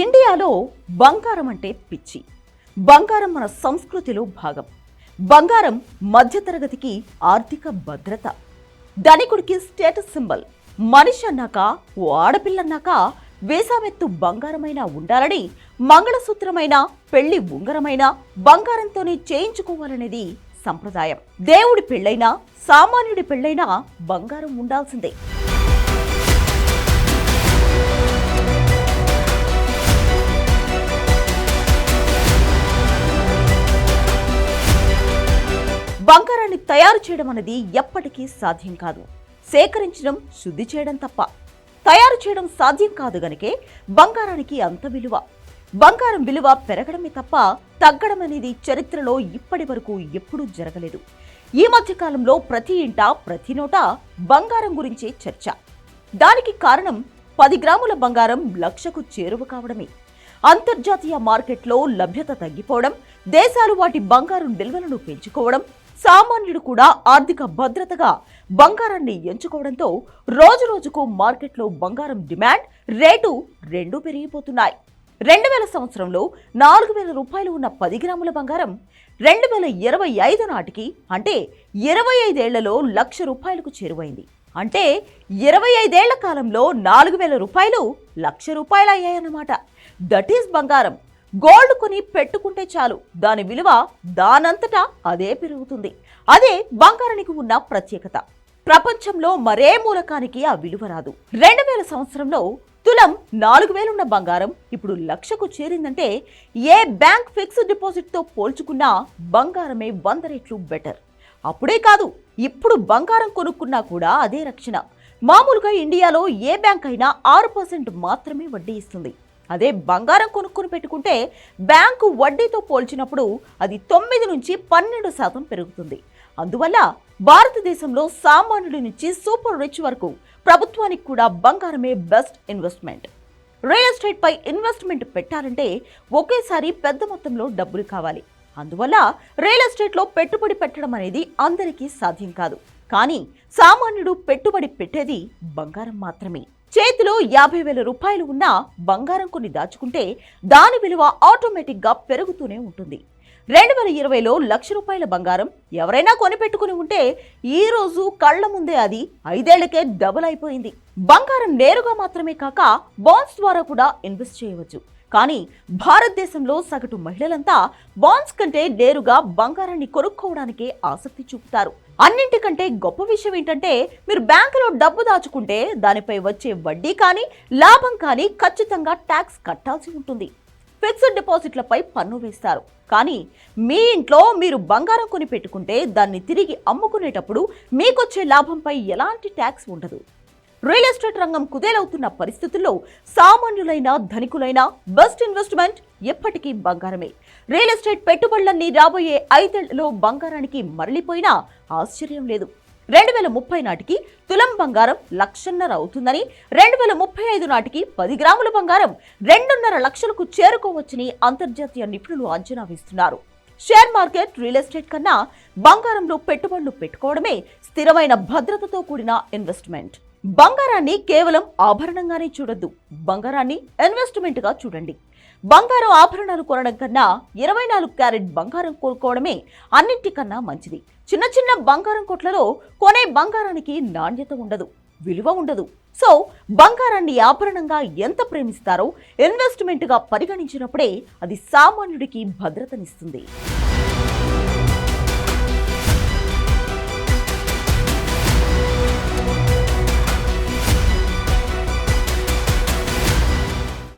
ఇండియాలో బంగారం అంటే పిచ్చి. బంగారం మన సంస్కృతిలో భాగం. బంగారం మధ్యతరగతికి ఆర్థిక భద్రత, ధనికుడికి స్టేటస్ సింబల్. మనిషి అన్నాక, ఓ ఆడపిల్లన్నాక వేసామెత్తు బంగారమైనా ఉండాలని, మంగళసూత్రమైన, పెళ్లి ఉంగరమైన బంగారంతోనే చేయించుకోవాలనేది సంప్రదాయం. దేవుడి పెళ్ళైనా, సామాన్యుడి పెళ్ళైనా బంగారం ఉండాల్సిందే. బంగారాన్ని తయారు చేయడం అనేది ఎప్పటికీ సాధ్యం కాదు. సేకరించడం, శుద్ధి చేయడం తప్ప. తయారు చేయడం సాధ్యం కాదు గనుకే బంగారానికి అంత విలువ. బంగారం విలువ పెరగడమే తప్ప తగ్గడం అనేది చరిత్రలో ఇప్పటి వరకు ఎప్పుడూ జరగలేదు. ఈ మధ్య కాలంలో ప్రతి ఇంట, ప్రతి నోట బంగారం గురించే చర్చ. దానికి కారణం 10 గ్రాముల బంగారం లక్షకు చేరువ కావడమే. అంతర్జాతీయ మార్కెట్లో లభ్యత తగ్గిపోవడం, దేశాలు వాటి బంగారు నిల్వలను పెంచుకోవడం, సామాన్యుడు కూడా ఆర్థిక భద్రతగా బంగారాన్ని ఎంచుకోవడంతో రోజురోజుకు మార్కెట్లో బంగారం డిమాండ్, రేటు రెండూ పెరిగిపోతున్నాయి. 2000 సంవత్సరంలో 4000 రూపాయలు ఉన్న 10 గ్రాముల బంగారం 2025 నాటికి, అంటే 25 ఏళ్లలో ₹1,00,000 చేరువైంది. అంటే 25 ఏళ్ల కాలంలో 4000 రూపాయలు ₹1,00,000 అయ్యాయన్నమాట. దట్ ఈస్ బంగారం. గోల్డ్ కొని పెట్టుకుంటే చాలు, దాని విలువ దానంతటా అదే పెరుగుతుంది. అదే బంగారానికి ఉన్న ప్రత్యేకత. ప్రపంచంలో మరే మూలకానికి ఆ విలువ రాదు. 2000 సంవత్సరంలో తులం 4000 ఉన్న బంగారం ఇప్పుడు 1,00,000కు చేరిందంటే ఏ బ్యాంక్ ఫిక్స్డ్ డిపాజిట్ తో పోల్చుకున్నా బంగారమే 100 రెట్లు బెటర్. అప్పుడే కాదు, ఇప్పుడు బంగారం కొనుక్కున్నా కూడా అదే రక్షణ. మామూలుగా ఇండియాలో ఏ బ్యాంక్ అయినా 6% మాత్రమే వడ్డీ ఇస్తుంది. అదే బంగారం కొనుక్కుని పెట్టుకుంటే బ్యాంకు వడ్డీతో పోల్చినప్పుడు అది 9 నుంచి 12% పెరుగుతుంది. అందువల్ల భారతదేశంలో సామాన్యుడి నుంచి సూపర్ రిచ్ వరకు ప్రభుత్వానికి కూడా బంగారమే బెస్ట్ ఇన్వెస్ట్మెంట్. రియల్ ఎస్టేట్ పై ఇన్వెస్ట్మెంట్ పెట్టాలంటే ఒకేసారి పెద్ద మొత్తంలో డబ్బులు కావాలి. అందువల్ల రియల్ ఎస్టేట్లో పెట్టుబడి పెట్టడం అనేది అందరికీ సాధ్యం కాదు. కానీ సామాన్యుడు పెట్టుబడి పెట్టేది బంగారం మాత్రమే. చేతిలో 50,000 రూపాయలు ఉన్నా బంగారం కొని దాచుకుంటే దాని విలువ ఆటోమేటిక్గా పెరుగుతూనే ఉంటుంది. 2020లో ₹1,00,000 బంగారం ఎవరైనా కొనిపెట్టుకుని ఉంటే ఈ రోజు కళ్ల ముందే అది 5 ఏళ్లకే డబుల్ అయిపోయింది. బంగారం నేరుగా మాత్రమే కాక బాండ్స్ ద్వారా కూడా ఇన్వెస్ట్ చేయవచ్చు. కానీ భారతదేశంలో సగటు మహిళలంతా బాండ్స్ కంటే నేరుగా బంగారాన్ని కొనుక్కోవడానికే ఆసక్తి చూపుతారు. అన్నింటికంటే గొప్ప విషయం ఏంటంటే, మీరు బ్యాంకులో డబ్బు దాచుకుంటే దానిపై వచ్చే వడ్డీ కానీ, లాభం కానీ ఖచ్చితంగా ట్యాక్స్ కట్టాల్సి ఉంటుంది. ఫిక్స్డ్ డిపాజిట్లపై పన్ను వేస్తారు. కానీ మీ ఇంట్లో మీరు బంగారం కొని పెట్టుకుంటే దాన్ని తిరిగి అమ్ముకునేటప్పుడు మీకొచ్చే లాభంపై ఎలాంటి ట్యాక్స్ ఉండదు. రియల్ ఎస్టేట్ రంగం కుదేలవుతున్న పరిస్థితుల్లో సామాన్యులైన, ధనికులైన బెస్ట్ ఇన్వెస్ట్మెంట్ ఎప్పటికీ బంగారమే. రియల్ ఎస్టేట్ పెట్టుబడులన్నీ రాబోయే 5 ఏళ్లలో బంగారానికి మరలిపోయినా ఆశ్చర్యం లేదు. 2030 నాటికి తులం బంగారం 1,50,000 అవుతుందని, 2035 నాటికి 10 గ్రాముల బంగారం 2.5 లక్షలకు చేరుకోవచ్చని అంతర్జాతీయ నిపుణులు అంచనా వేస్తున్నారు. షేర్ మార్కెట్, రియల్ ఎస్టేట్ కన్నా బంగారంలో పెట్టుబడులు పెట్టుకోవడమే స్థిరమైన భద్రతతో కూడిన ఇన్వెస్ట్మెంట్. బంగారాన్ని కేవలం ఆభరణంగానే చూడొద్దు, బంగారాన్ని ఇన్వెస్ట్మెంట్ గా చూడండి. బంగారం ఆభరణాలు కొనడం కన్నా 24 క్యారెట్ బంగారం కొనుక్కోవడమే అన్నింటికన్నా మంచిది. చిన్న చిన్న బంగారం కొట్లలో కొనే బంగారానికి నాణ్యత ఉండదు, విలువ ఉండదు. సో బంగారాన్ని ఆభరణంగా ఎంత ప్రేమిస్తారో ఇన్వెస్ట్మెంట్ గా పరిగణించినప్పుడే అది సామాన్యుడికి భద్రతనిస్తుంది.